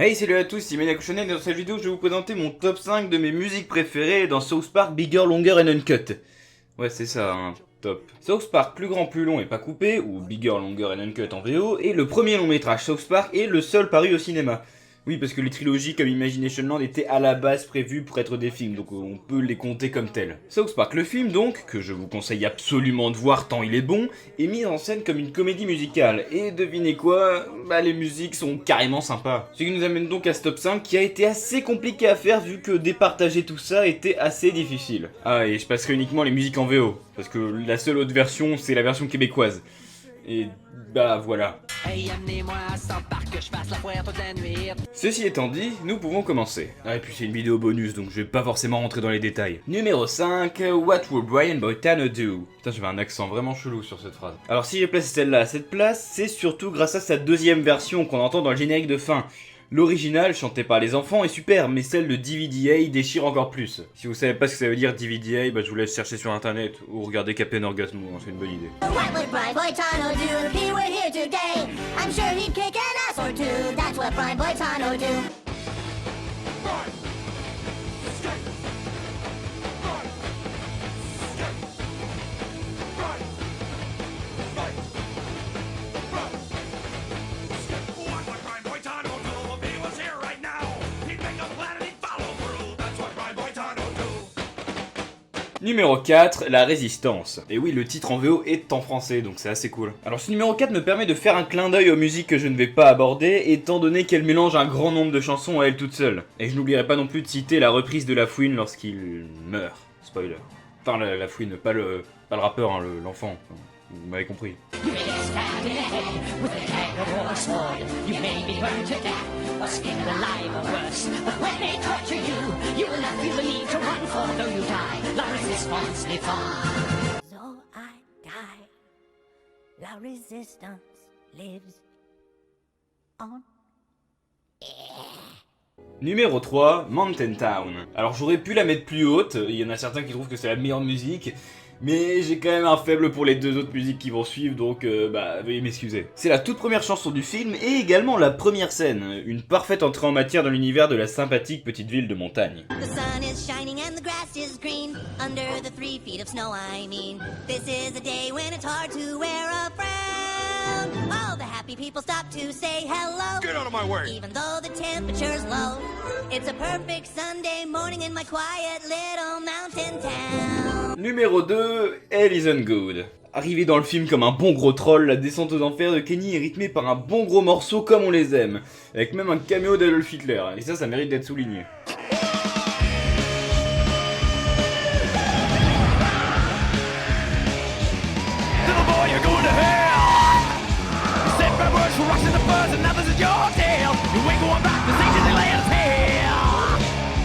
Hey, salut à tous, c'est Maniac Shonen et dans cette vidéo je vais vous présenter mon top 5 de mes musiques préférées dans South Park Bigger, Longer and Uncut. Ouais, c'est ça, hein, top. South Park plus grand, plus long et pas coupé, ou Bigger, Longer and Uncut en VO, est le premier long métrage South Park et le seul paru au cinéma. Oui, parce que les trilogies comme Imagination Land étaient à la base prévues pour être des films, donc on peut les compter comme tels. South Park, le film donc, que je vous conseille absolument de voir tant il est bon, est mis en scène comme une comédie musicale, et devinez quoi, bah les musiques sont carrément sympas. Ce qui nous amène donc à ce top 5 qui a été assez compliqué à faire vu que départager tout ça était assez difficile. Ah, et je passerai uniquement les musiques en VO, parce que la seule autre version c'est la version québécoise. Et bah voilà. Hey, amenez-moi à South Park que je fasse la foire toute la nuit. Ceci étant dit, nous pouvons commencer. Ah, et puis c'est une vidéo bonus donc je vais pas forcément rentrer dans les détails. Numéro 5, What Would Brian Boitano Do? Putain, j'avais un accent vraiment chelou sur cette phrase. Alors si j'ai placé celle-là à cette place, c'est surtout grâce à sa deuxième version qu'on entend dans le générique de fin. L'original, chanté par les enfants, est super, mais celle de DVDA déchire encore plus. Si vous savez pas ce que ça veut dire DVDA, bah je vous laisse chercher sur internet ou regarder Captain Orgasmo, c'est une bonne idée. What would Brian Boitano do if he were here today? I'm sure he'd kick an ass or two, that's what Brian Boitano do. Numéro 4, La Résistance. Et oui, le titre en VO est en français, donc c'est assez cool. Alors ce numéro 4 me permet de faire un clin d'œil aux musiques que je ne vais pas aborder, étant donné qu'elle mélange un grand nombre de chansons à elle toute seule. Et je n'oublierai pas non plus de citer la reprise de La Fouine lorsqu'il meurt. Spoiler. Enfin, la Fouine, pas le rappeur, hein, l'enfant. Vous m'avez compris. La résistance lives on. Numéro 3, Mountain Town. Alors j'aurais pu la mettre plus haute, il y en a certains qui trouvent que c'est la meilleure musique, mais j'ai quand même un faible pour les deux autres musiques qui vont suivre, donc veuillez m'excuser. C'est la toute première chanson du film et également la première scène, une parfaite entrée en matière dans l'univers de la sympathique petite ville de montagne. The sun is shining and the grass is green, under the 3 feet of snow I mean. This is a day when it's hard to wear a frown. All the happy people stop to say hello. Get out of my way! Even though the temperature's low. It's a perfect Sunday morning in my quiet little mountain town. Numéro 2, Hell Isn't Good. Arrivé dans le film comme un bon gros troll, la descente aux enfers de Kenny est rythmée par un bon gros morceau comme on les aime, avec même un caméo d'Adolf Hitler, et ça mérite d'être souligné.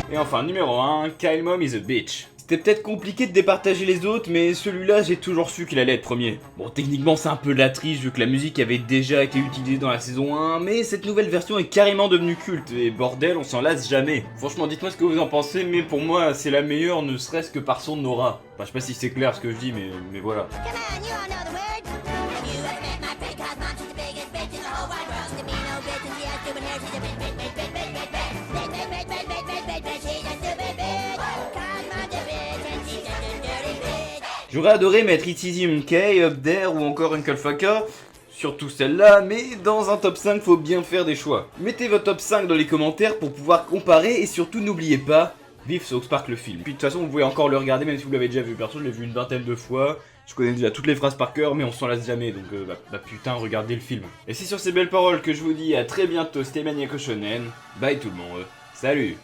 Et enfin, numéro 1, Kyle Mom is a bitch. C'était peut-être compliqué de départager les autres, mais celui-là, j'ai toujours su qu'il allait être premier. Bon, techniquement, c'est un peu de la triche, vu que la musique avait déjà été utilisée dans la saison 1, mais cette nouvelle version est carrément devenue culte, et bordel, on s'en lasse jamais. Franchement, dites-moi ce que vous en pensez, mais pour moi, c'est la meilleure, ne serait-ce que par son aura. Enfin, je sais pas si c'est clair ce que je dis, mais voilà. J'aurais adoré mettre It's Easy Monkey, Up There ou encore Uncle Fucker, surtout celle-là, mais dans un top 5 faut bien faire des choix. Mettez votre top 5 dans les commentaires pour pouvoir comparer et surtout n'oubliez pas, vive South Park le film. Puis de toute façon vous pouvez encore le regarder même si vous l'avez déjà vu, perso je l'ai vu une vingtaine de fois, je connais déjà toutes les phrases par cœur mais on s'en lasse jamais donc putain regardez le film. Et c'est sur ces belles paroles que je vous dis à très bientôt, c'était Maniac Shonen, bye tout le monde, salut.